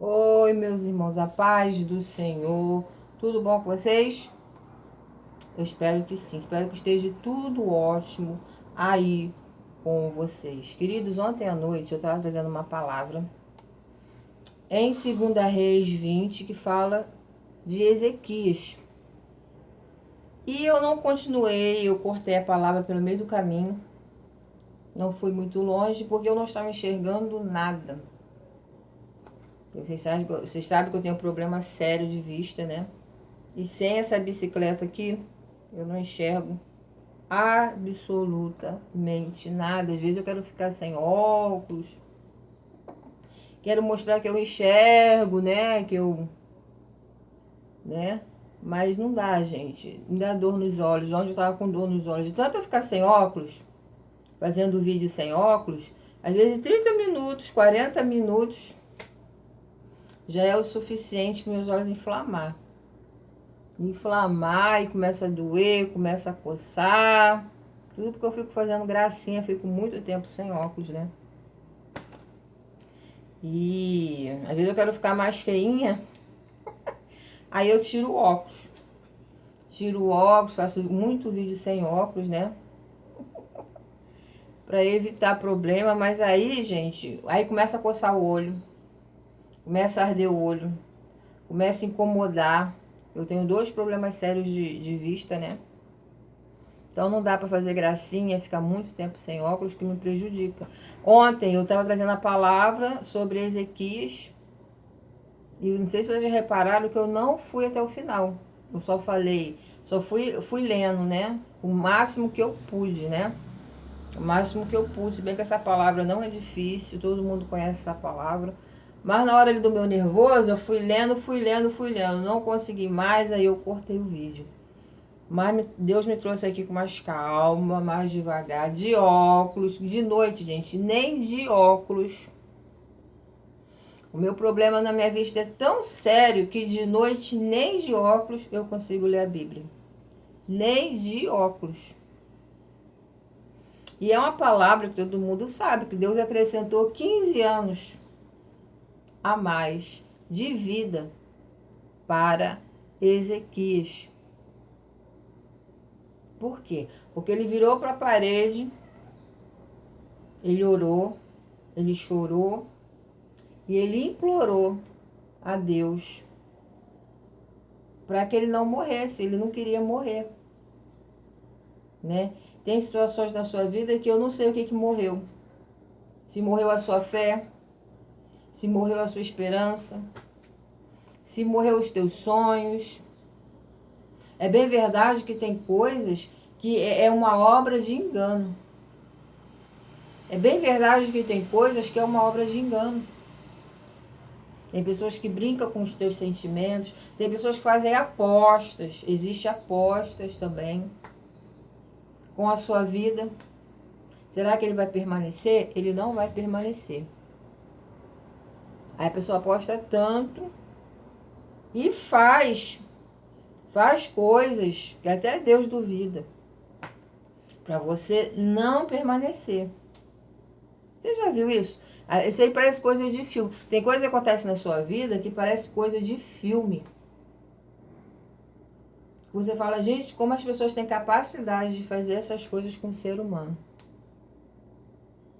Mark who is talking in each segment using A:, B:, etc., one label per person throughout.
A: Oi, meus irmãos, a paz do Senhor. Tudo bom com vocês? Eu espero que sim. Espero que esteja tudo ótimo aí com vocês. Queridos, ontem à noite eu estava trazendo uma palavra em 2 Reis 20 que fala de Ezequias. E eu não continuei, eu cortei a palavra pelo meio do caminho. Não fui muito longe porque eu não estava enxergando nada. Vocês sabem que eu tenho um problema sério de vista, né? E sem essa bicicleta aqui, eu não enxergo absolutamente nada. Às vezes eu quero ficar sem óculos. Quero mostrar que eu enxergo, né? Né? Mas não dá, gente. Me dá dor nos olhos. Onde eu tava com dor nos olhos. De tanto eu ficar sem óculos, fazendo vídeo sem óculos, às vezes 30 minutos, 40 minutos, já é o suficiente para meus olhos inflamar. E começa a doer, começa a coçar. Tudo porque eu fico fazendo gracinha, fico muito tempo sem óculos, né? E às vezes eu quero ficar mais feinha, aí eu tiro o óculos. Tiro o óculos, faço muito vídeo sem óculos, né? Pra evitar problema, mas aí, gente, aí começa a coçar o olho, começa a arder o olho, começa a incomodar. Eu tenho 2 problemas sérios de vista, né? Então não dá para fazer gracinha, ficar muito tempo sem óculos, que me prejudica. Ontem eu estava trazendo a palavra sobre Ezequias. E não sei se vocês já repararam que eu não fui até o final. Eu só falei, fui lendo, né? O máximo que eu pude, né? O máximo que eu pude. Se bem que essa palavra não é difícil, todo mundo conhece essa palavra. Mas na hora ali do meu nervoso, eu fui lendo. Não consegui mais, aí eu cortei o vídeo. Mas Deus me trouxe aqui com mais calma, mais devagar, de óculos, de noite, gente, nem de óculos. O meu problema na minha vista é tão sério que de noite, nem de óculos, eu consigo ler a Bíblia. Nem de óculos. E é uma palavra que todo mundo sabe, que Deus acrescentou 15 anos a mais de vida para Ezequias. Por quê? Porque ele virou para a parede, ele orou, ele chorou e ele implorou a Deus para que ele não morresse. Ele não queria morrer, né? Tem situações na sua vida que eu não sei o que morreu. Se morreu a sua fé, se morreu a sua esperança, se morreu os teus sonhos. É bem verdade que tem coisas que é uma obra de engano. É bem verdade que tem coisas que é uma obra de engano. Tem pessoas que brincam com os teus sentimentos. Tem pessoas que fazem apostas. Existem apostas também com a sua vida. Será que ele vai permanecer? Ele não vai permanecer. Aí a pessoa aposta tanto e faz coisas que até Deus duvida para você não permanecer. Você já viu isso? Isso aí parece coisa de filme. Tem coisa que acontece na sua vida que parece coisa de filme. Você fala, gente, como as pessoas têm capacidade de fazer essas coisas com o ser humano,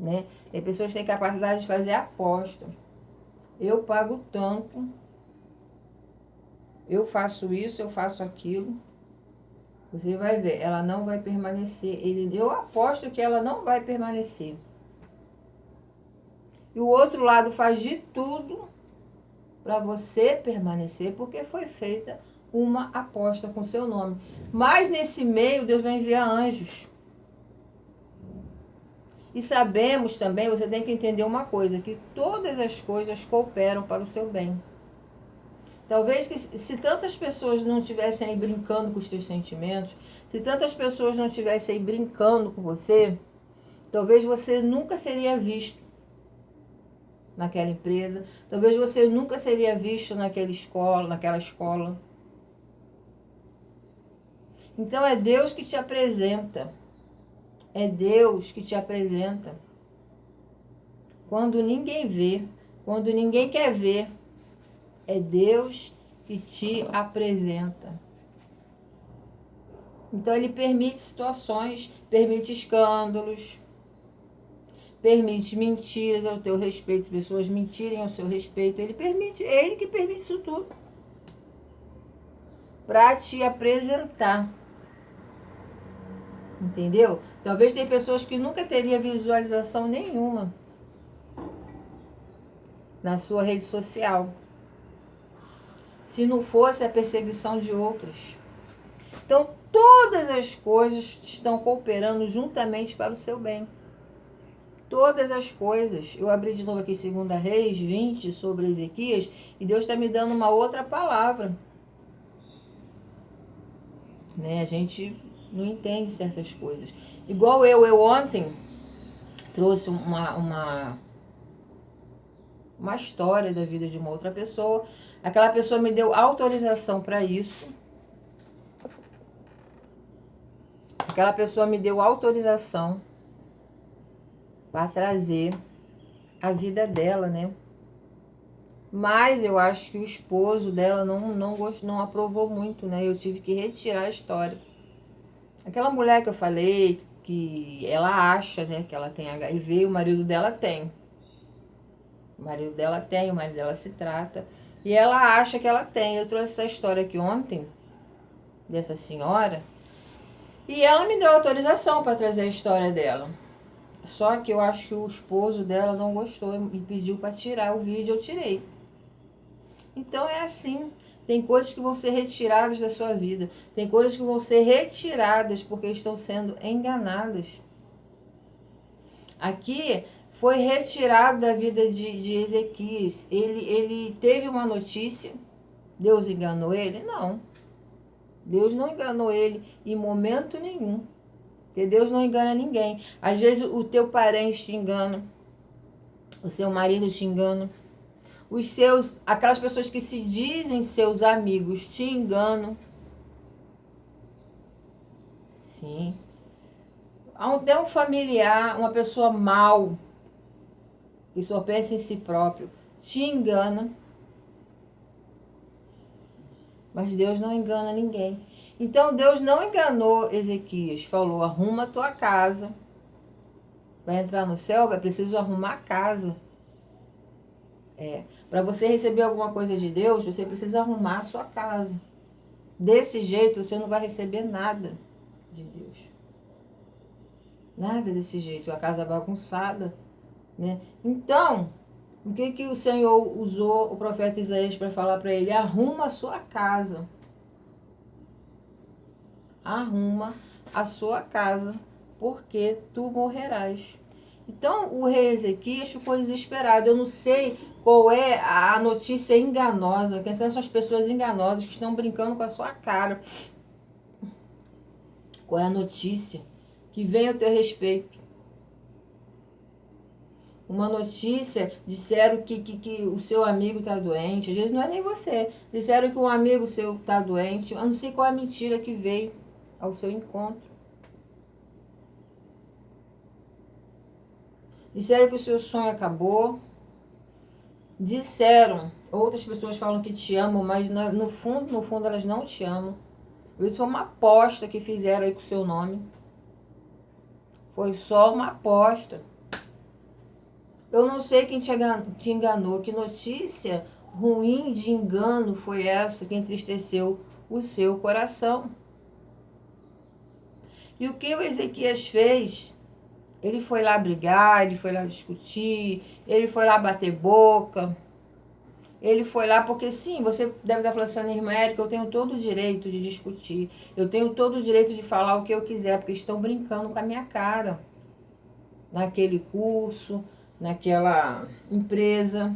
A: né? Tem pessoas que têm capacidade de fazer aposta. Eu pago tanto, eu faço isso, eu faço aquilo. Você vai ver, ela não vai permanecer. Eu aposto que ela não vai permanecer. E o outro lado faz de tudo para você permanecer, porque foi feita uma aposta com seu nome. Mas nesse meio, Deus vai enviar anjos. E sabemos também, você tem que entender uma coisa, que todas as coisas cooperam para o seu bem. Talvez que se tantas pessoas não estivessem aí brincando com os teus sentimentos, se tantas pessoas não estivessem aí brincando com você, talvez você nunca seria visto naquela empresa, talvez você nunca seria visto naquela escola. Então é Deus que te apresenta. É Deus que te apresenta. Quando ninguém vê, quando ninguém quer ver, É Deus que te apresenta. Então ele permite situações, permite escândalos, permite mentiras ao teu respeito, pessoas mentirem ao seu respeito. Ele permite, é ele que permite isso tudo para te apresentar. Entendeu? Talvez tem pessoas que nunca teria visualização nenhuma na sua rede social, se não fosse a perseguição de outros. Então, todas as coisas estão cooperando juntamente para o seu bem. Todas as coisas. Eu abri de novo aqui 2 Reis 20 sobre Ezequias e Deus está me dando uma outra palavra. Né? A gente não entende certas coisas. Igual eu ontem trouxe uma história da vida de uma outra pessoa. Aquela pessoa me deu autorização para isso. Aquela pessoa me deu autorização para trazer a vida dela, né? Mas eu acho que o esposo dela não aprovou muito, né? Eu tive que retirar a história. Aquela mulher que eu falei, que ela acha, né, que ela tem HIV, o marido dela tem. O marido dela se trata. E ela acha que ela tem. Eu trouxe essa história aqui ontem, dessa senhora, e ela me deu autorização para trazer a história dela. Só que eu acho que o esposo dela não gostou e pediu para tirar o vídeo, eu tirei. Então é assim, tem coisas que vão ser retiradas da sua vida, tem coisas que vão ser retiradas porque estão sendo enganadas. Aqui foi retirado da vida de Ezequias, ele teve uma notícia, Deus enganou ele? Não, Deus não enganou ele em momento nenhum. Porque Deus não engana ninguém. Às vezes o teu parente te engana, o seu marido te engana, aquelas pessoas que se dizem seus amigos te enganam. Sim. Até um familiar, uma pessoa mal, que só pensa em si próprio, te engana. Mas Deus não engana ninguém. Então Deus não enganou Ezequias, falou, arruma a tua casa. Vai entrar no céu, é preciso arrumar a casa. Para você receber alguma coisa de Deus, você precisa arrumar a sua casa. Desse jeito você não vai receber nada de Deus. Nada desse jeito, a casa bagunçada, né? Então, o que o Senhor usou o profeta Isaías para falar para ele? Arruma a sua casa. Arruma a sua casa, porque tu morrerás. Então o rei Ezequias ficou desesperado. Eu não sei qual é a notícia enganosa, quem são essas pessoas enganosas que estão brincando com a sua cara. Qual é a notícia que vem a teu respeito? Uma notícia, disseram que o seu amigo está doente, às vezes não é nem você, disseram que um amigo seu está doente, eu não sei qual é a mentira que veio ao seu encontro. Disseram que o seu sonho acabou. Disseram, outras pessoas falam que te amam, mas no fundo elas não te amam. Isso foi uma aposta que fizeram aí com o seu nome. Foi só uma aposta. Eu não sei quem te enganou, que notícia ruim de engano foi essa que entristeceu o seu coração. E o que o Ezequias fez? Ele foi lá brigar, ele foi lá discutir, ele foi lá bater boca. Ele foi lá porque sim, você deve estar falando assim, irmã Érica, eu tenho todo o direito de discutir. Eu tenho todo o direito de falar o que eu quiser, porque estão brincando com a minha cara. Naquele curso, naquela empresa.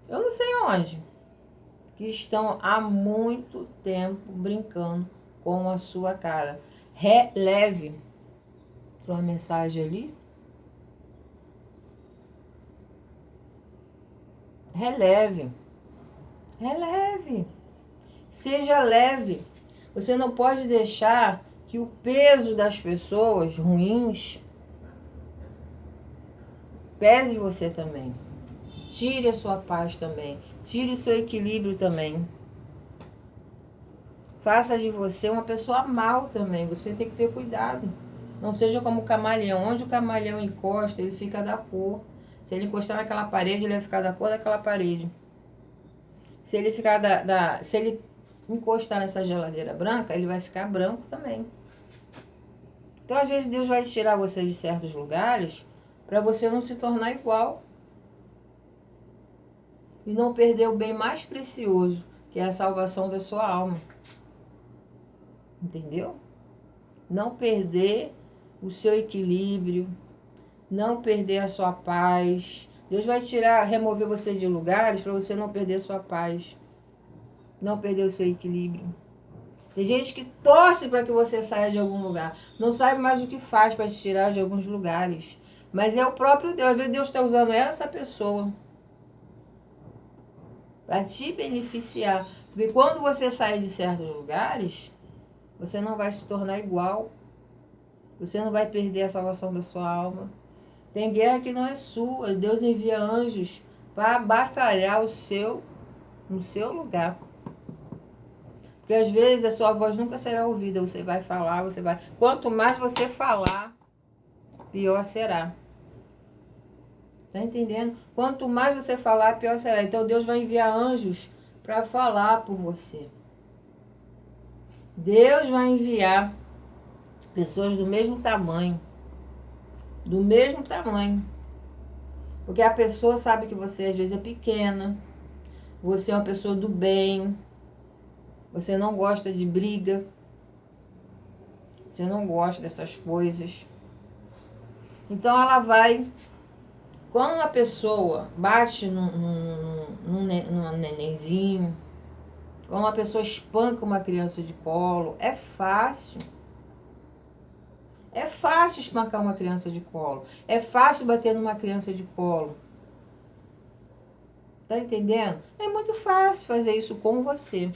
A: Eu não sei onde. Que estão há muito tempo brincando com a sua cara. Releve. Tem uma mensagem ali. Releve. Releve. Seja leve. Você não pode deixar que o peso das pessoas ruins pese você também. tire a sua paz também. Tire o seu equilíbrio também. Faça de você uma pessoa mal também. Você tem que ter cuidado. Não seja como o camaleão. Onde o camaleão encosta, ele fica da cor. Se ele encostar naquela parede, ele vai ficar da cor daquela parede. Se ele ficar se ele encostar nessa geladeira branca, ele vai ficar branco também. Então, às vezes, Deus vai tirar você de certos lugares para você não se tornar igual. E não perder o bem mais precioso, que é a salvação da sua alma. Entendeu? Não perder o seu equilíbrio, não perder a sua paz. Deus vai remover você de lugares para você não perder a sua paz, não perder o seu equilíbrio. Tem gente que torce para que você saia de algum lugar, não sabe mais o que faz para te tirar de alguns lugares. Mas é o próprio Deus. Às vezes Deus está usando essa pessoa para te beneficiar. Porque quando você sair de certos lugares, você não vai se tornar igual. Você não vai perder a salvação da sua alma. Tem guerra que não é sua. Deus envia anjos para batalhar no seu lugar. Porque às vezes a sua voz nunca será ouvida. Você vai falar, Quanto mais você falar, pior será. Tá entendendo? Quanto mais você falar, pior será. Então Deus vai enviar anjos para falar por você. Deus vai enviar pessoas do mesmo tamanho. Do mesmo tamanho. Porque a pessoa sabe que você às vezes é pequena. Você é uma pessoa do bem. Você não gosta de briga. Você não gosta dessas coisas. Então ela vai... Quando uma pessoa bate num nenenzinho, quando uma pessoa espanca uma criança de colo, é fácil. É fácil espancar uma criança de colo. É fácil bater numa criança de colo. Tá entendendo? É muito fácil fazer isso com você.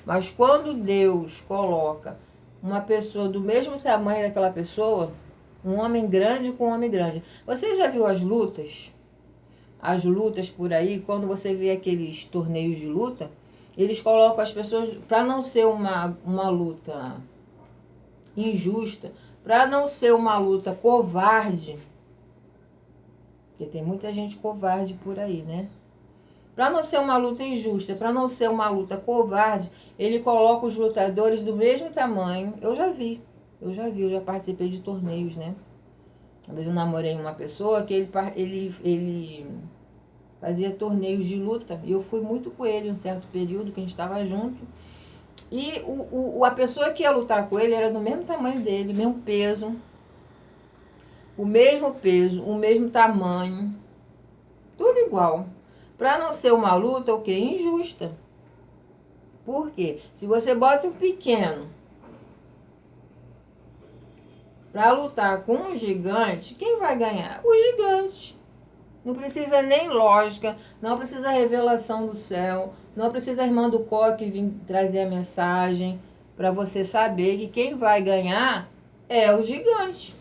A: Mas quando Deus coloca uma pessoa do mesmo tamanho daquela pessoa, um homem grande com um homem grande. Você já viu as lutas? As lutas por aí, quando você vê aqueles torneios de luta, eles colocam as pessoas, para não ser uma luta injusta, para não ser uma luta covarde, porque tem muita gente covarde por aí, né? Para não ser uma luta injusta, para não ser uma luta covarde, ele coloca os lutadores do mesmo tamanho. Eu já participei de torneios, né? Uma vez eu namorei uma pessoa que ele fazia torneios de luta. E eu fui muito com ele um certo período que a gente estava junto. E a pessoa que ia lutar com ele era do mesmo tamanho dele, mesmo peso. O mesmo tamanho. Tudo igual. Para não ser uma luta, o quê? Injusta. Por quê? Se você bota um pequeno para lutar com um gigante, quem vai ganhar? O gigante. Não precisa nem lógica, não precisa revelação do céu, não precisa a irmã do coque vir trazer a mensagem para você saber que quem vai ganhar é o gigante.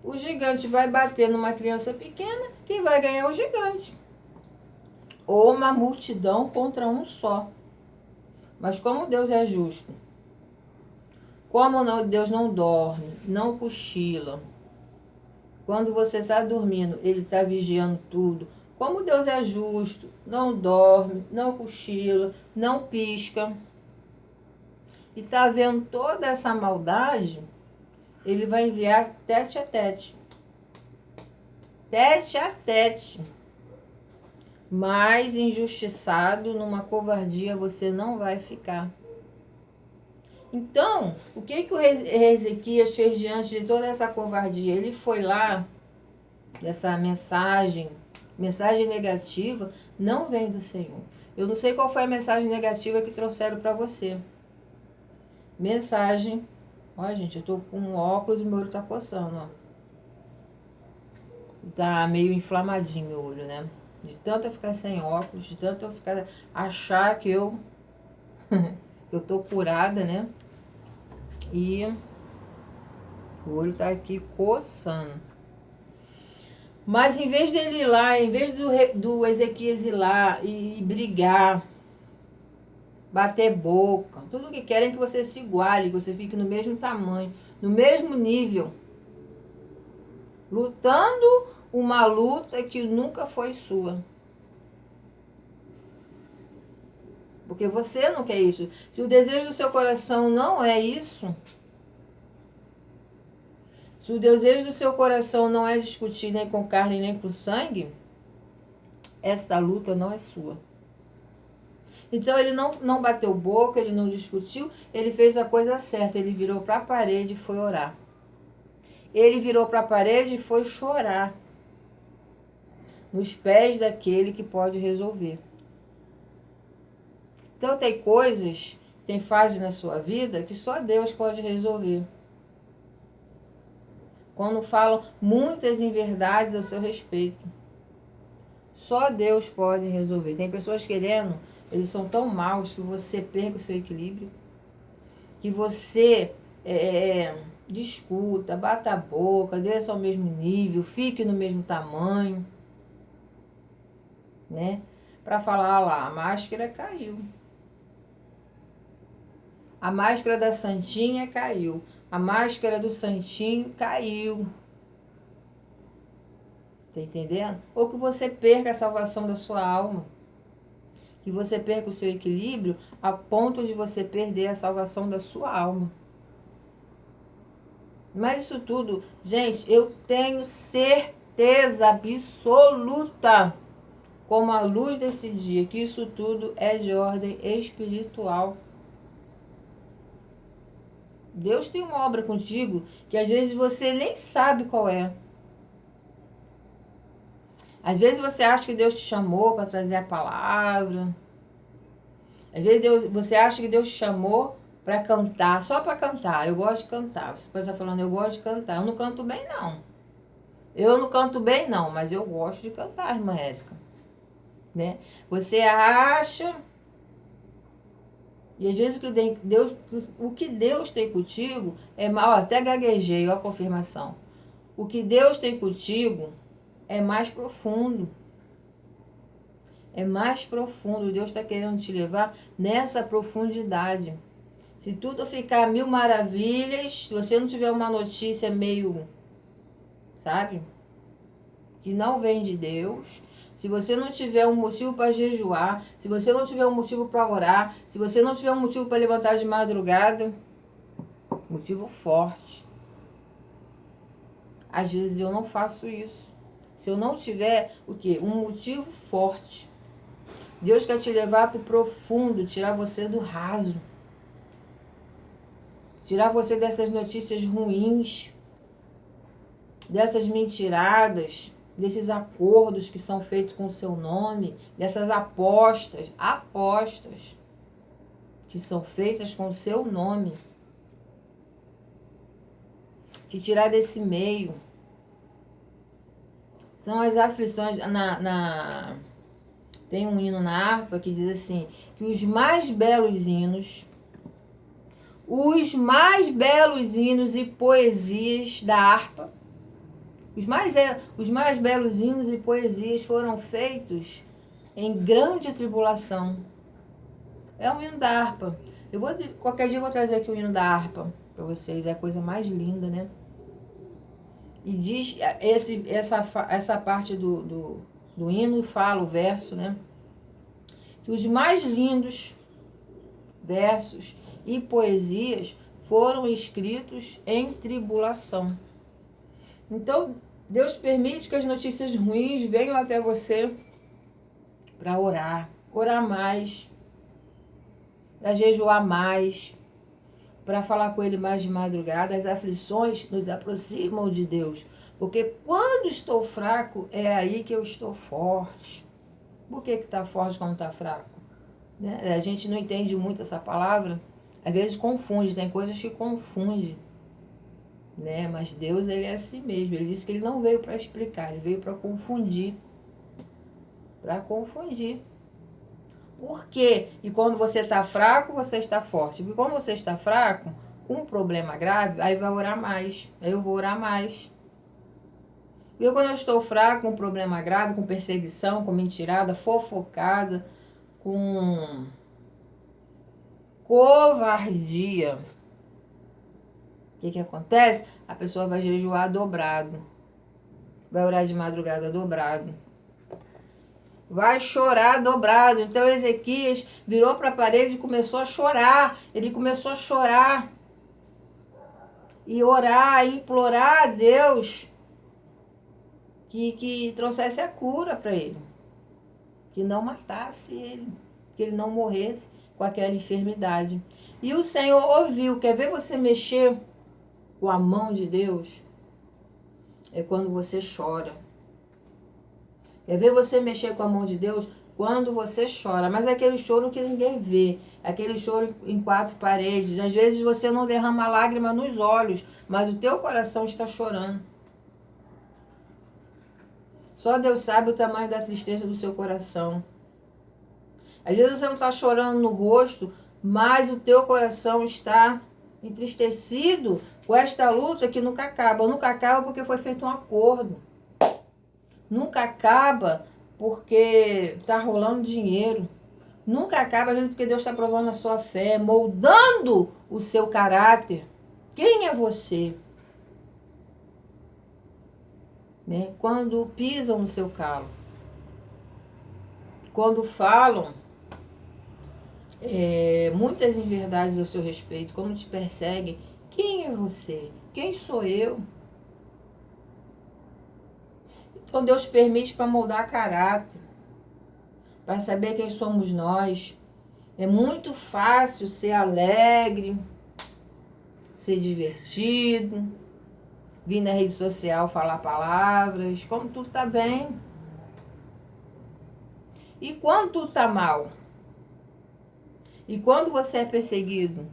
A: O gigante vai bater numa criança pequena, quem vai ganhar é o gigante. Ou uma multidão contra um só. Mas como Deus é justo, Deus não dorme, não cochila. Quando você está dormindo, Ele está vigiando tudo. Como Deus é justo, não dorme, não cochila, não pisca. E está vendo toda essa maldade, Ele vai enviar tete a tete. Tete a tete. Mas injustiçado, numa covardia, você não vai ficar. Então, o que o Ezequias fez diante de toda essa covardia? Ele foi lá, essa mensagem negativa, não vem do Senhor. Eu não sei qual foi a mensagem negativa que trouxeram para você. Mensagem, ó gente, eu tô com um óculos e meu olho tá coçando, ó. Tá meio inflamadinho meu olho, né? De tanto eu ficar sem óculos, de tanto eu achar que eu tô curada, né? E o olho tá aqui coçando. Mas em vez dele ir lá, em vez do Ezequias ir lá e brigar, bater boca, tudo que querem é que você se iguale, que você fique no mesmo tamanho, no mesmo nível, lutando uma luta que nunca foi sua. Porque você não quer isso. Se o desejo do seu coração não é isso, se o desejo do seu coração não é discutir nem com carne nem com sangue, esta luta não é sua. Então ele não bateu boca, ele não discutiu, ele fez a coisa certa, ele virou para a parede e foi orar. Ele virou para a parede e foi chorar nos pés daquele que pode resolver. Então tem coisas, tem fases na sua vida que só Deus pode resolver. Quando falam muitas inverdades ao seu respeito, só Deus pode resolver. Tem pessoas querendo, eles são tão maus que você perca o seu equilíbrio, que você discuta, bata a boca, desça ao mesmo nível, fique no mesmo tamanho, né? Para falar lá, a máscara caiu. A máscara da santinha caiu. A máscara do santinho caiu. Tá entendendo? Ou que você perca a salvação da sua alma. Que você perca o seu equilíbrio a ponto de você perder a salvação da sua alma. Mas isso tudo, gente, eu tenho certeza absoluta, como a luz desse dia, que isso tudo é de ordem espiritual. Deus tem uma obra contigo que às vezes você nem sabe qual é. Às vezes você acha que Deus te chamou para trazer a palavra. Às vezes você acha que Deus te chamou para cantar, só para cantar. Eu gosto de cantar. Você pode estar falando, eu gosto de cantar. Eu não canto bem, não. Eu não canto bem, não, mas eu gosto de cantar, irmã Érica. Né? Você acha... E às vezes o que Deus tem contigo é mal, até gaguejei, ó a confirmação. O que Deus tem contigo é mais profundo. É mais profundo. Deus está querendo te levar nessa profundidade. Se tudo ficar mil maravilhas, se você não tiver uma notícia meio, sabe, que não vem de Deus, se você não tiver um motivo para jejuar, se você não tiver um motivo para orar, se você não tiver um motivo para levantar de madrugada, motivo forte. Às vezes eu não faço isso. Se eu não tiver o quê? Um motivo forte. Deus quer te levar para o profundo, tirar você do raso. Tirar você dessas notícias ruins, dessas mentiradas, desses acordos que são feitos com o seu nome, dessas apostas que são feitas com o seu nome. Te tirar desse meio. São as aflições. Tem um hino na harpa que diz assim, que os mais belos hinos e poesias da harpa, os mais belos hinos e poesias foram feitos em grande tribulação. É um hino da harpa. Qualquer dia eu vou trazer aqui o hino da harpa para vocês. É a coisa mais linda, né? E diz, essa parte do hino fala, o verso, né? Que os mais lindos versos e poesias foram escritos em tribulação. Então, Deus permite que as notícias ruins venham até você para orar mais, para jejuar mais, para falar com Ele mais de madrugada. As aflições nos aproximam de Deus, porque quando estou fraco, é aí que eu estou forte. Por que está forte quando está fraco? Né? A gente não entende muito essa palavra, às vezes confunde, tem coisas que confundem. Né? Mas Deus, Ele é assim mesmo. Ele disse que Ele não veio para explicar, Ele veio para confundir. Para confundir. Por quê? E quando você está fraco, você está forte. Porque quando você está fraco, com um problema grave, aí vai orar mais. Aí eu vou orar mais. Eu, quando eu estou fraco, com problema grave, com perseguição, com mentirada, fofocada, com covardia, o que acontece? A pessoa vai jejuar dobrado, vai orar de madrugada dobrado, vai chorar dobrado. Então Ezequias virou para a parede e começou a chorar. Ele começou a chorar e orar, e implorar a Deus que trouxesse a cura para ele, que não matasse ele, que ele não morresse com aquela enfermidade. E o Senhor ouviu. Quer ver você mexer com a mão de Deus? É quando você chora. Quer ver você mexer com a mão de Deus? Quando você chora. Mas é aquele choro que ninguém vê. É aquele choro em quatro paredes. Às vezes você não derrama lágrima nos olhos, mas o teu coração está chorando. Só Deus sabe o tamanho da tristeza do seu coração. Às vezes você não está chorando no rosto, mas o teu coração está entristecido com esta luta que nunca acaba. Nunca acaba porque foi feito um acordo. Nunca acaba porque está rolando dinheiro. Nunca acaba, às vezes, porque Deus está provando a sua fé, moldando o seu caráter. Quem é você? Né? Quando pisam no seu calo, quando falam muitas inverdades ao seu respeito, quando te perseguem, quem é você? Quem sou eu? Então Deus permite para moldar caráter, para saber quem somos nós. É muito fácil ser alegre, ser divertido, vir na rede social falar palavras, como tudo está bem. E quando tudo está mal? E quando você é perseguido?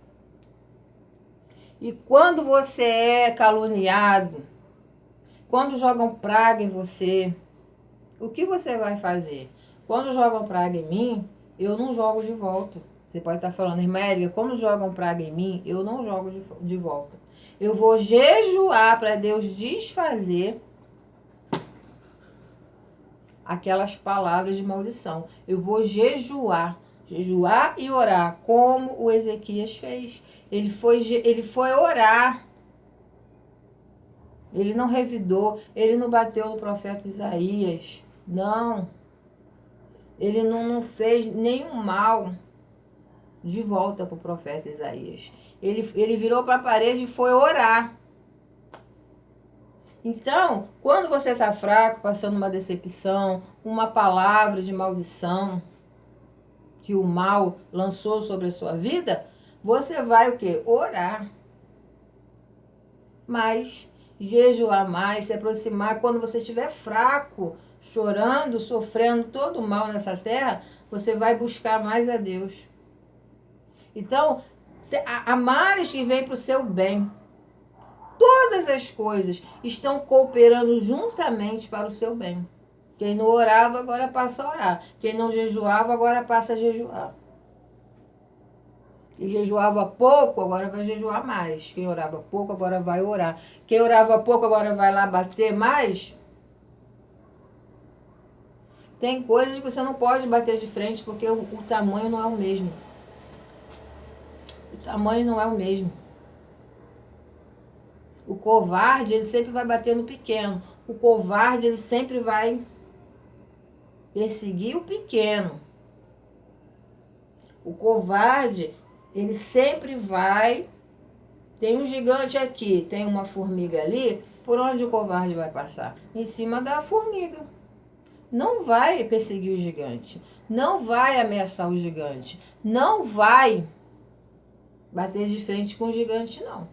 A: E quando você é caluniado? Quando jogam praga em você? O que você vai fazer? Quando jogam praga em mim, eu não jogo de volta. Você pode estar falando, irmã Érica, quando jogam praga em mim, eu não jogo de volta. Eu vou jejuar para Deus desfazer aquelas palavras de maldição. Eu vou jejuar e orar, como o Ezequias fez. Ele foi orar. Ele não revidou, ele não bateu no profeta Isaías. Não. Ele não fez nenhum mal de volta para o profeta Isaías. Ele virou para a parede e foi orar. Então, quando você está fraco, passando uma decepção, uma palavra de maldição que o mal lançou sobre a sua vida, você vai o quê? Orar. Mas jejuar mais, se aproximar. Quando você estiver fraco, chorando, sofrendo todo o mal nessa terra, você vai buscar mais a Deus. Então, há males que vêm para o seu bem. Todas as coisas estão cooperando juntamente para o seu bem. Quem não orava, agora passa a orar. Quem não jejuava, agora passa a jejuar. Quem jejuava pouco, agora vai jejuar mais. Quem orava pouco, agora vai orar. Quem orava pouco, agora vai lá bater mais. Tem coisas que você não pode bater de frente porque o tamanho não é o mesmo. O tamanho não é o mesmo. O covarde, ele sempre vai bater no pequeno. O covarde, ele sempre vai perseguir o pequeno. O covarde, ele sempre vai... Tem um gigante aqui, tem uma formiga ali. Por onde o covarde vai passar? Em cima da formiga. Não vai perseguir o gigante. Não vai ameaçar o gigante. Não vai bater de frente com o gigante, não.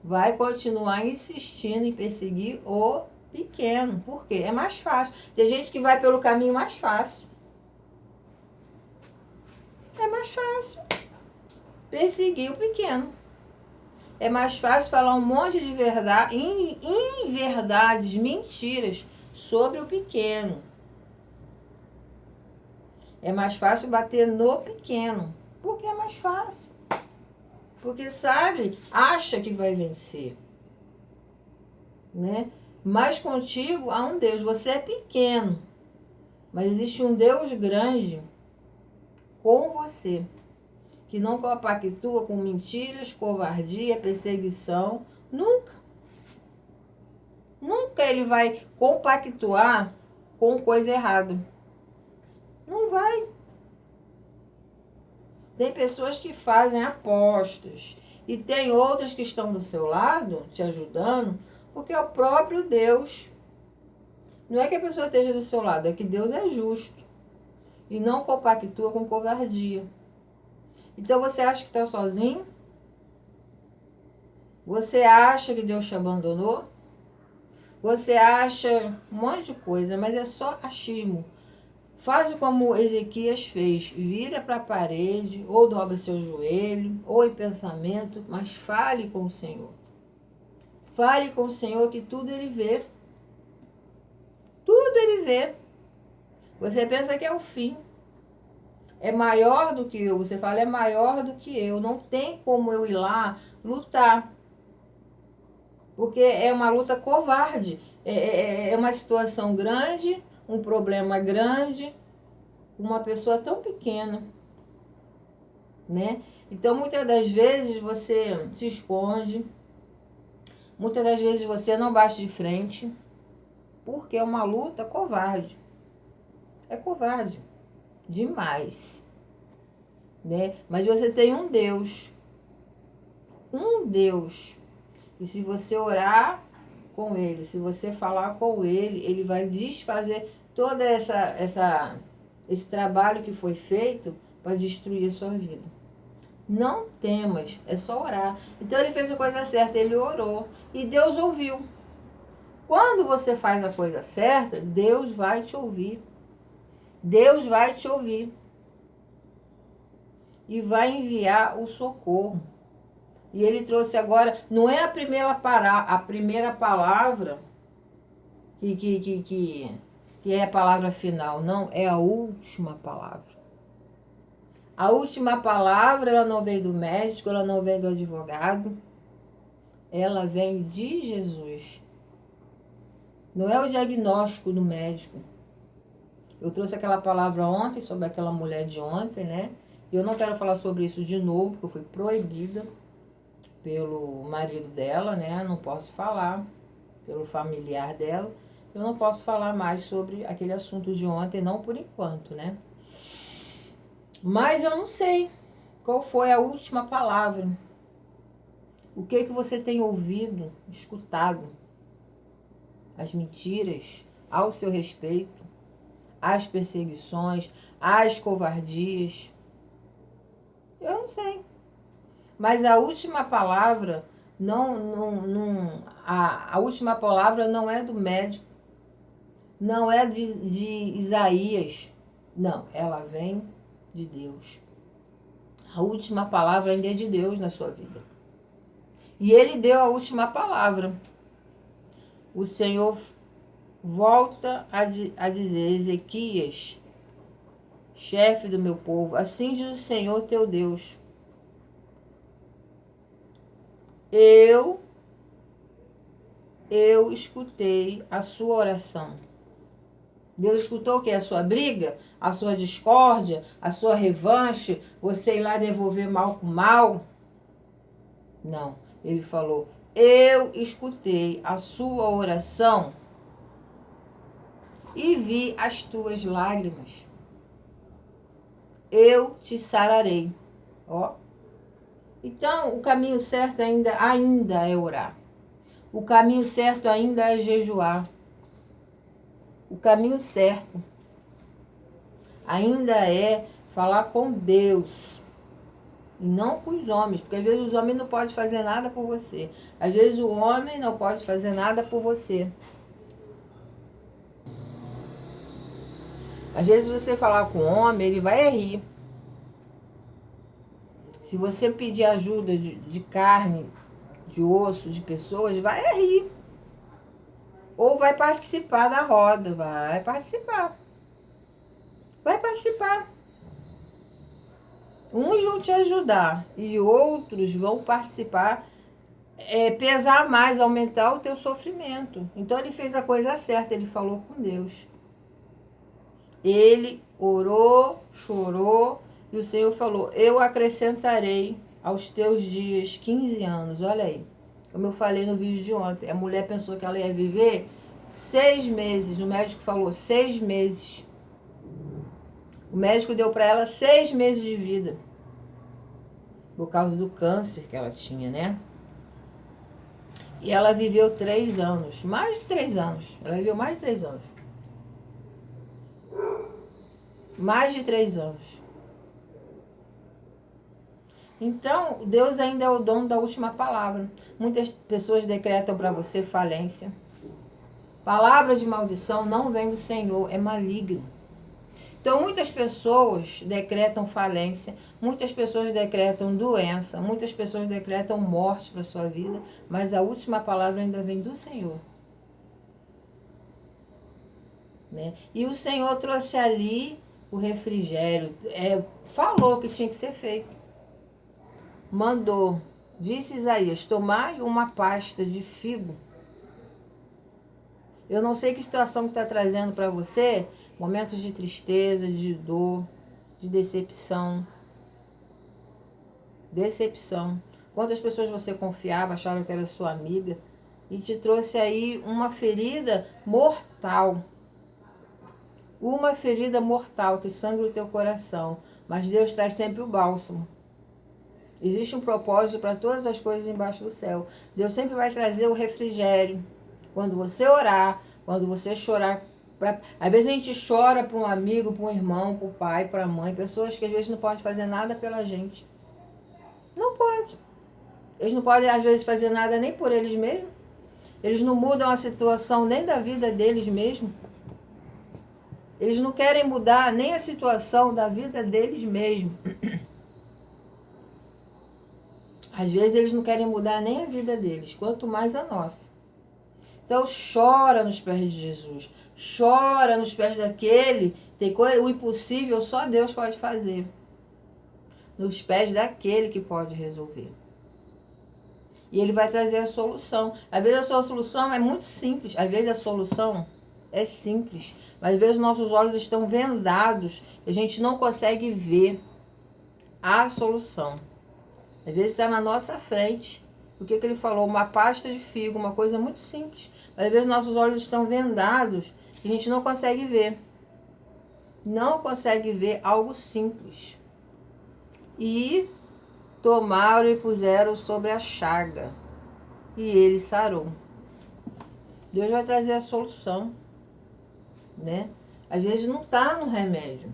A: Vai continuar insistindo em perseguir o pequeno. Por quê? É mais fácil. Tem gente que vai pelo caminho mais fácil. É mais fácil perseguir o pequeno. É mais fácil falar um monte de verdade, inverdades, mentiras sobre o pequeno. É mais fácil bater no pequeno. Porque é mais fácil. Porque sabe, acha que vai vencer. né? Mas contigo há um Deus. Você é pequeno, mas existe um Deus grande com você, que não compactua com mentiras, covardia, perseguição. Nunca. Nunca ele vai compactuar com coisa errada. Não vai. Tem pessoas que fazem apostas e tem outras que estão do seu lado, te ajudando, porque é o próprio Deus. Não é que a pessoa esteja do seu lado, é que Deus é justo e não compactua com covardia. Então você acha que está sozinho? Você acha que Deus te abandonou? Você acha um monte de coisa, mas é só achismo. Faz como Ezequias fez, vira para a parede, ou dobra seu joelho, ou em pensamento, mas fale com o Senhor. Fale com o Senhor que tudo ele vê. Tudo ele vê. Você pensa que é o fim. É maior do que eu. Você fala, é maior do que eu. Não tem como eu ir lá lutar. Porque é uma luta covarde. É uma situação grande, um problema grande, uma pessoa tão pequena, né? Então, muitas das vezes você se esconde, muitas das vezes você não bate de frente, porque é uma luta covarde. É covarde demais, né? Mas você tem um Deus, e se você orar com ele, se você falar com ele, ele vai desfazer toda esse trabalho que foi feito para destruir a sua vida. Não temas, é só orar. Então ele fez a coisa certa, ele orou e Deus ouviu. Quando você faz a coisa certa, Deus vai te ouvir. Deus vai te ouvir e vai enviar o socorro. E ele trouxe agora, não é a primeira palavra que é a palavra final, não, é a última palavra. A última palavra, ela não vem do médico, ela não vem do advogado, ela vem de Jesus. Não é o diagnóstico do médico. Eu trouxe aquela palavra ontem, sobre aquela mulher de ontem, né? E eu não quero falar sobre isso de novo, porque eu fui proibida pelo marido dela, né? Não posso falar, pelo familiar dela. Eu não posso falar mais sobre aquele assunto de ontem, não por enquanto, né? Mas eu não sei qual foi a última palavra. O que você tem ouvido, escutado? As mentiras ao seu respeito, as perseguições, as covardias. Eu não sei. Mas a última palavra a última palavra não é do médico, não é de Isaías. Não, ela vem de Deus. A última palavra ainda é de Deus na sua vida. E ele deu a última palavra. O Senhor volta a dizer, Ezequias, chefe do meu povo, assim diz o Senhor teu Deus. Eu escutei a sua oração. Deus escutou o que? A sua briga, a sua discórdia, a sua revanche, você ir lá devolver mal com mal? Não. Ele falou, eu escutei a sua oração e vi as tuas lágrimas. Eu te sararei. Ó. Então, o caminho certo ainda é orar. O caminho certo ainda é jejuar. O caminho certo ainda é falar com Deus e não com os homens, porque às vezes os homens não podem fazer nada por você. Às vezes o homem não pode fazer nada por você. Às vezes você falar com o homem, ele vai rir. Se você pedir ajuda de carne, de osso, de pessoas, vai rir. Ou vai participar da roda, vai participar. Vai participar. Uns vão te ajudar e outros vão participar pesar mais, aumentar o teu sofrimento. Então ele fez a coisa certa, ele falou com Deus. Ele orou, chorou, e o Senhor falou: eu acrescentarei aos teus dias 15 anos. Olha aí, como eu falei no vídeo de ontem, a mulher pensou que ela ia viver 6 meses. O médico falou 6 meses. O médico deu para ela 6 meses de vida, por causa do câncer que ela tinha, né? E ela viveu 3 anos, mais de 3 anos. Ela viveu mais de 3 anos. Mais de 3 anos. Então, Deus ainda é o dono da última palavra. Muitas pessoas decretam para você falência. Palavra de maldição não vem do Senhor, é maligno. Então, muitas pessoas decretam falência, muitas pessoas decretam doença, muitas pessoas decretam morte para a sua vida, mas a última palavra ainda vem do Senhor. Né? E o Senhor trouxe ali o refrigério, falou que tinha que ser feito. Mandou, disse Isaías, tomai uma pasta de figo. Eu não sei que situação que está trazendo para você, momentos de tristeza, de dor, de decepção. Decepção. Quantas pessoas você confiava, acharam que era sua amiga, e te trouxe aí uma ferida mortal. Uma ferida mortal que sangra o teu coração. Mas Deus traz sempre o bálsamo. Existe um propósito para todas as coisas embaixo do céu. Deus sempre vai trazer o refrigério. Quando você orar, quando você chorar. Às vezes a gente chora para um amigo, para um irmão, para o pai, para a mãe. Pessoas que às vezes não podem fazer nada pela gente. Não pode. Eles não podem às vezes fazer nada nem por eles mesmos. Eles não mudam a situação nem da vida deles mesmos. Eles não querem mudar nem a situação da vida deles mesmos. Às vezes eles não querem mudar nem a vida deles, quanto mais a nossa. Então chora nos pés de Jesus. Chora nos pés daquele. O impossível só Deus pode fazer. Nos pés daquele que pode resolver. E ele vai trazer a solução. Às vezes a sua solução é muito simples. Às vezes a solução é simples. Mas às vezes nossos olhos estão vendados. E a gente não consegue ver a solução. Às vezes está na nossa frente. O que ele falou? Uma pasta de figo, uma coisa muito simples. Mas às vezes nossos olhos estão vendados e a gente não consegue ver. Não consegue ver algo simples. E tomaram e puseram sobre a chaga. E ele sarou. Deus vai trazer a solução. Né? Às vezes não está no remédio.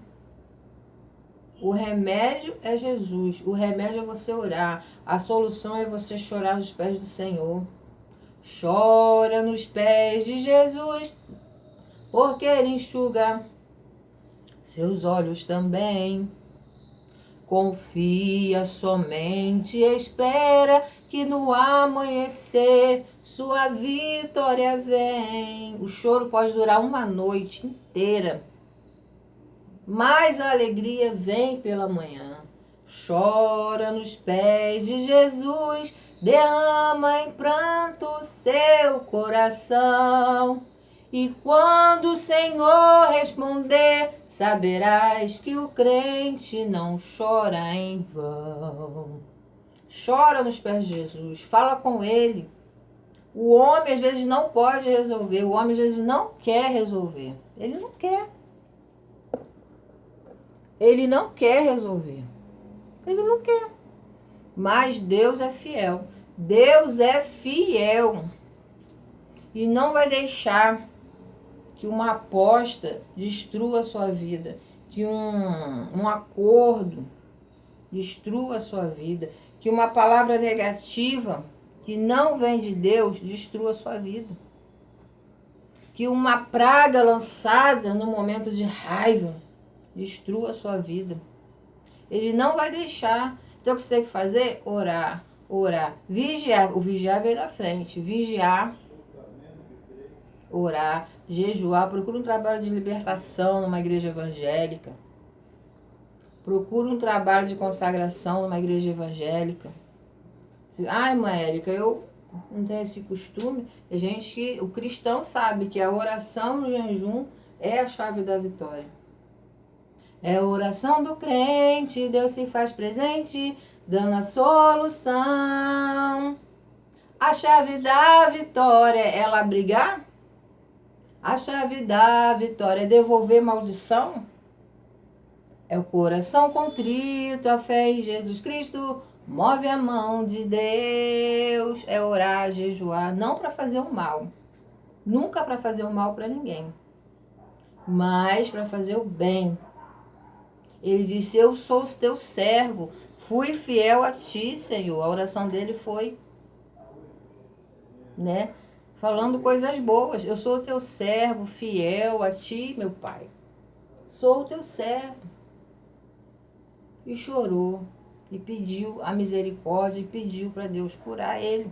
A: O remédio é Jesus. O remédio é você orar. A solução é você chorar nos pés do Senhor. Chora nos pés de Jesus, porque Ele enxuga seus olhos também. Confia somente, espera que no amanhecer sua vitória vem. O choro pode durar uma noite inteira, mas a alegria vem pela manhã. Chora nos pés de Jesus, derrama em pranto seu coração. E quando o Senhor responder, saberás que o crente não chora em vão. Chora nos pés de Jesus, fala com Ele. O homem às vezes não pode resolver, o homem às vezes não quer resolver. Ele não quer. Ele não quer resolver. Ele não quer. Mas Deus é fiel. Deus é fiel. E não vai deixar que uma aposta destrua a sua vida. Que um acordo destrua a sua vida. Que uma palavra negativa que não vem de Deus destrua a sua vida. Que uma praga lançada no momento de raiva destrua a sua vida. Ele não vai deixar. Então o que você tem que fazer? Orar, orar. Vigiar. O vigiar vem na frente. Vigiar, orar, jejuar. Procura um trabalho de libertação numa igreja evangélica. Procura um trabalho de consagração numa igreja evangélica. Ai, irmã Érica, eu não tem esse costume. Tem gente que, o cristão sabe que a oração no jejum é a chave da vitória. É a oração do crente, Deus se faz presente, dando a solução. A chave da vitória é ela brigar? A chave da vitória é devolver maldição? É o coração contrito, a fé em Jesus Cristo, move a mão de Deus. É orar, jejuar, não para fazer o mal. Nunca para fazer o mal para ninguém, mas para fazer o bem. Ele disse, eu sou o teu servo, fui fiel a ti, Senhor. A oração dele foi, né, falando coisas boas. Eu sou o teu servo, fiel a ti, meu Pai. Sou o teu servo. E chorou, e pediu a misericórdia, e pediu para Deus curar ele.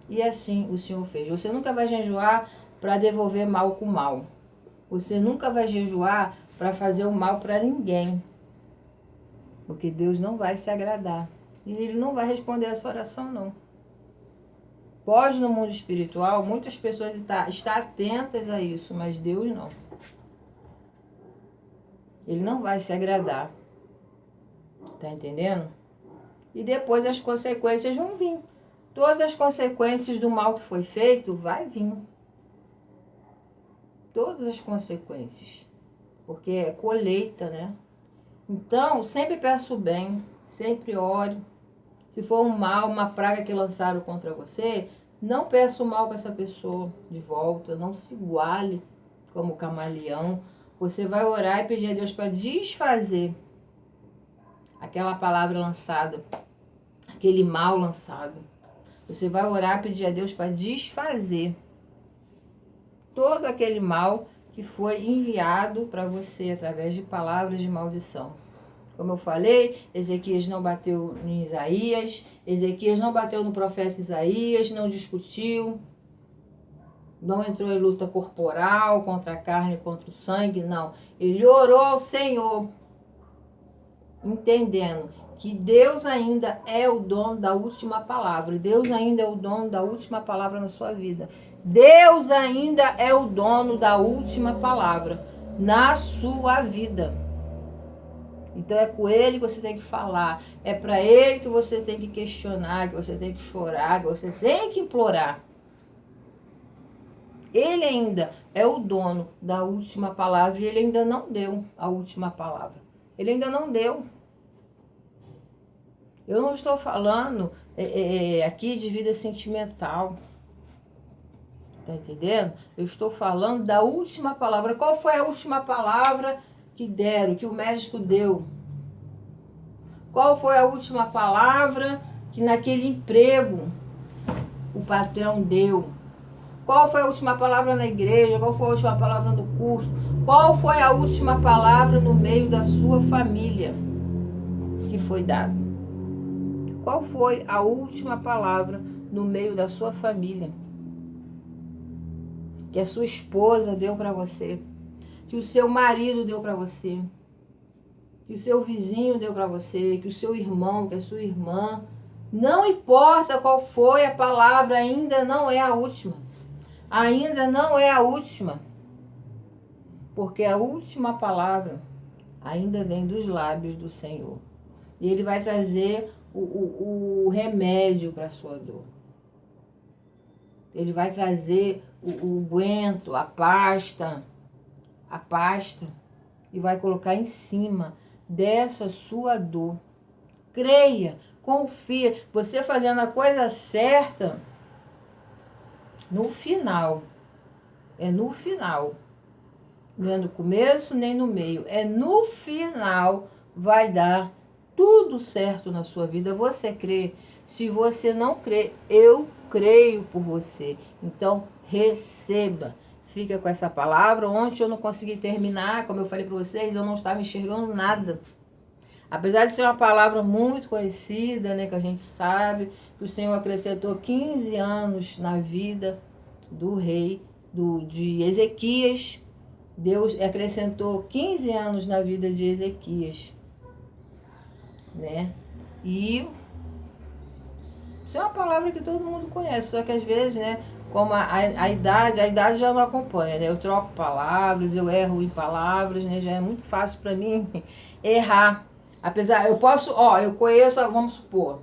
A: E assim o Senhor fez. Você nunca vai jejuar para devolver mal com mal. Você nunca vai jejuar para fazer o mal para ninguém. Porque Deus não vai se agradar. E Ele não vai responder essa oração, não. Pode, no mundo espiritual, muitas pessoas estar atentas a isso, mas Deus não. Ele não vai se agradar. Tá entendendo? E depois as consequências vão vir. Todas as consequências do mal que foi feito vai vir. Todas as consequências. Porque é colheita, né? Então, sempre peço o bem, sempre ore. Se for um mal, uma praga que lançaram contra você, não peça o mal para essa pessoa de volta, não se iguale como camaleão. Você vai orar e pedir a Deus para desfazer aquela palavra lançada, aquele mal lançado. Você vai orar e pedir a Deus para desfazer todo aquele mal que foi enviado para você através de palavras de maldição. Como eu falei, Ezequias não bateu em Isaías, Ezequias não bateu no profeta Isaías, não discutiu, não entrou em luta corporal contra a carne, contra o sangue, não. Ele orou ao Senhor, entendendo que Deus ainda é o dono da última palavra. Deus ainda é o dono da última palavra na sua vida. Deus ainda é o dono da última palavra na sua vida. Então é com Ele que você tem que falar. É para Ele que você tem que questionar, que você tem que chorar, que você tem que implorar. Ele ainda é o dono da última palavra e Ele ainda não deu a última palavra. Ele ainda não deu. Eu não estou falando aqui de vida sentimental. Tá entendendo? Eu estou falando da última palavra. Qual foi a última palavra que deram, que o médico deu? Qual foi a última palavra que naquele emprego o patrão deu? Qual foi a última palavra na igreja? Qual foi a última palavra no curso? Qual foi a última palavra no meio da sua família que foi dada? Qual foi a última palavra no meio da sua família que a sua esposa deu para você, que o seu marido deu para você, que o seu vizinho deu para você, que o seu irmão, que a sua irmã? Não importa qual foi a palavra, ainda não é a última. Ainda não é a última. Porque a última palavra ainda vem dos lábios do Senhor. E Ele vai trazer o remédio para a sua dor. Ele vai trazer o guento, a pasta, e vai colocar em cima dessa sua dor. Creia, confia. Você fazendo a coisa certa, no final, é no final. Não é no começo nem no meio, é no final vai dar tudo certo na sua vida. Você crê? Se você não crê, eu creio por você. Então, receba. Fica com essa palavra. Ontem eu não consegui terminar, como eu falei para vocês, eu não estava enxergando nada. Apesar de ser uma palavra muito conhecida, né, que a gente sabe, que o Senhor acrescentou 15 anos na vida do rei, de Ezequias. Deus acrescentou 15 anos na vida de Ezequias, né? E Isso é uma palavra que todo mundo conhece, só que às vezes, né, como a idade já não acompanha, né? Eu troco palavras, eu erro em palavras, né? Já é muito fácil para mim errar. Apesar, eu posso, eu conheço, vamos supor,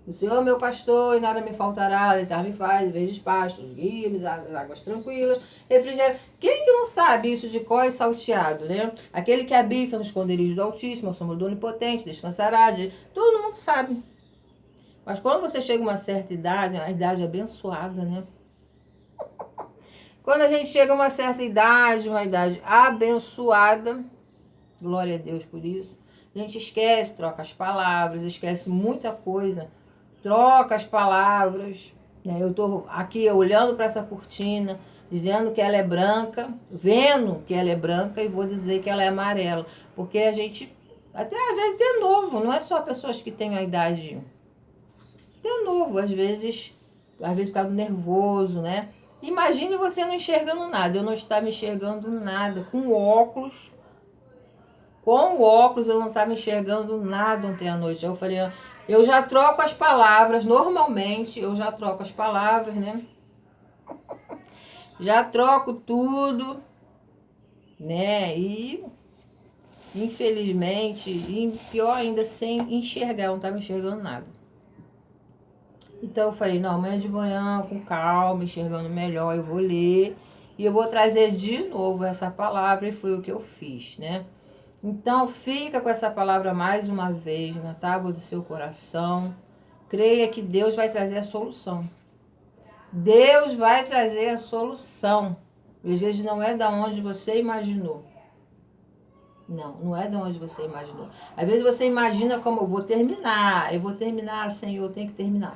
A: o Senhor é meu pastor e nada me faltará, deitar-me faz, vezes pastos, guia-me às águas tranquilas, refrigério. Quem que não sabe isso de có e salteado, né? Aquele que habita no esconderijo do Altíssimo, ao sombra do Onipotente, descansará. Todo mundo sabe. Mas quando você chega a uma certa idade, a idade abençoada, né? Quando a gente chega a uma certa idade, uma idade abençoada, glória a Deus por isso, a gente esquece, troca as palavras, esquece muita coisa, troca as palavras, né? Eu estou aqui olhando para essa cortina, dizendo que ela é branca, vendo que ela é branca e vou dizer que ela é amarela, porque a gente, até às vezes de novo, não é só pessoas que têm a idade de novo, às vezes por causa do nervoso, né? Imagine você não enxergando nada. Eu não estava enxergando nada. Com o óculos eu não estava enxergando nada ontem à noite. Eu falei, eu já troco as palavras, normalmente eu já troco as palavras, né? Já troco tudo, né? E infelizmente, e pior ainda, sem enxergar, eu não estava enxergando nada. Então eu falei, não, amanhã de manhã, com calma, enxergando melhor, eu vou ler e eu vou trazer de novo essa palavra, e foi o que eu fiz, né? Então fica com essa palavra mais uma vez na tábua do seu coração. Creia que Deus vai trazer a solução. Deus vai trazer a solução. Às vezes não é da onde você imaginou. Não é de onde você imaginou. Às vezes você imagina como eu vou terminar, Senhor, eu tenho que terminar.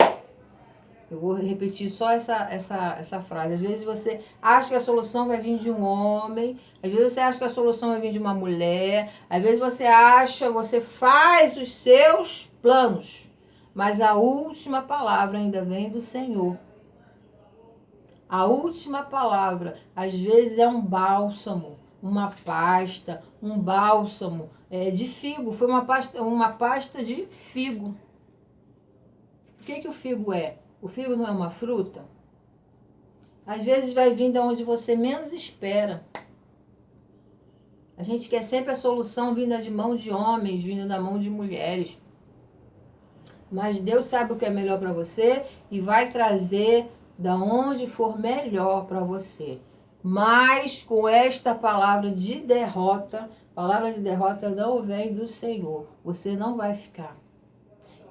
A: Eu vou repetir só essa frase. Às vezes você acha que a solução vai vir de um homem, às vezes você acha que a solução vai vir de uma mulher, às vezes você faz os seus planos, mas a última palavra ainda vem do Senhor. A última palavra, às vezes, é um bálsamo, uma pasta, um bálsamo de figo. Foi uma pasta de figo. O que o figo é? O figo não é uma fruta? Às vezes vai vir de onde você menos espera. A gente quer sempre a solução vinda de mão de homens, vinda da mão de mulheres. Mas Deus sabe o que é melhor para você e vai trazer da onde for melhor para você. Mas com esta palavra de derrota não vem do Senhor. Você não vai ficar.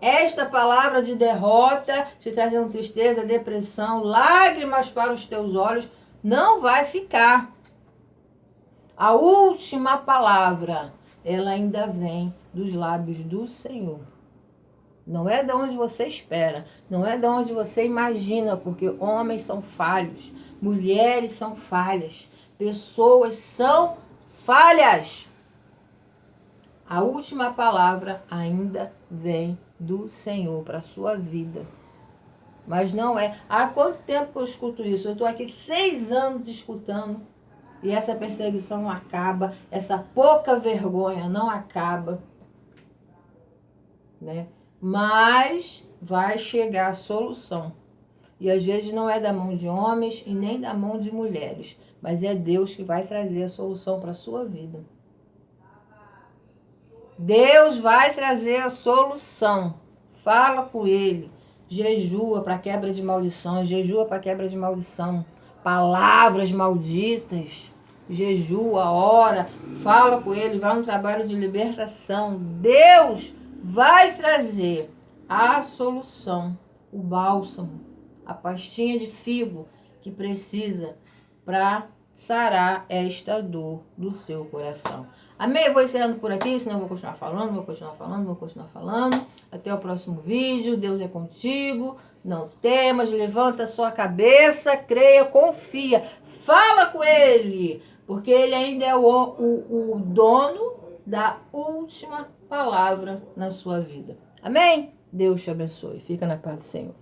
A: Esta palavra de derrota, te trazendo tristeza, depressão, lágrimas para os teus olhos, não vai ficar. A última palavra, ela ainda vem dos lábios do Senhor. Não é de onde você espera, não é de onde você imagina, porque homens são falhos, mulheres são falhas, pessoas são falhas. A última palavra ainda vem do Senhor para a sua vida. Mas não é. Há quanto tempo eu escuto isso? Eu estou aqui 6 anos escutando e essa perseguição não acaba, essa pouca vergonha não acaba, né? Mas vai chegar a solução. E às vezes não é da mão de homens e nem da mão de mulheres, mas é Deus que vai trazer a solução para a sua vida. Deus vai trazer a solução. Fala com Ele. Jejua para quebra de maldição. Jejua para quebra de maldição. Palavras malditas. Jejua, ora. Fala com Ele. Vai no trabalho de libertação. Deus vai trazer a solução. O bálsamo. A pastinha de figo que precisa para sarar esta dor do seu coração. Amém? Eu vou encerrando por aqui, senão eu vou continuar falando. Até o próximo vídeo. Deus é contigo. Não temas, levanta a sua cabeça, creia, confia. Fala com Ele, porque Ele ainda é o dono da última palavra na sua vida. Amém? Deus te abençoe. Fica na paz do Senhor.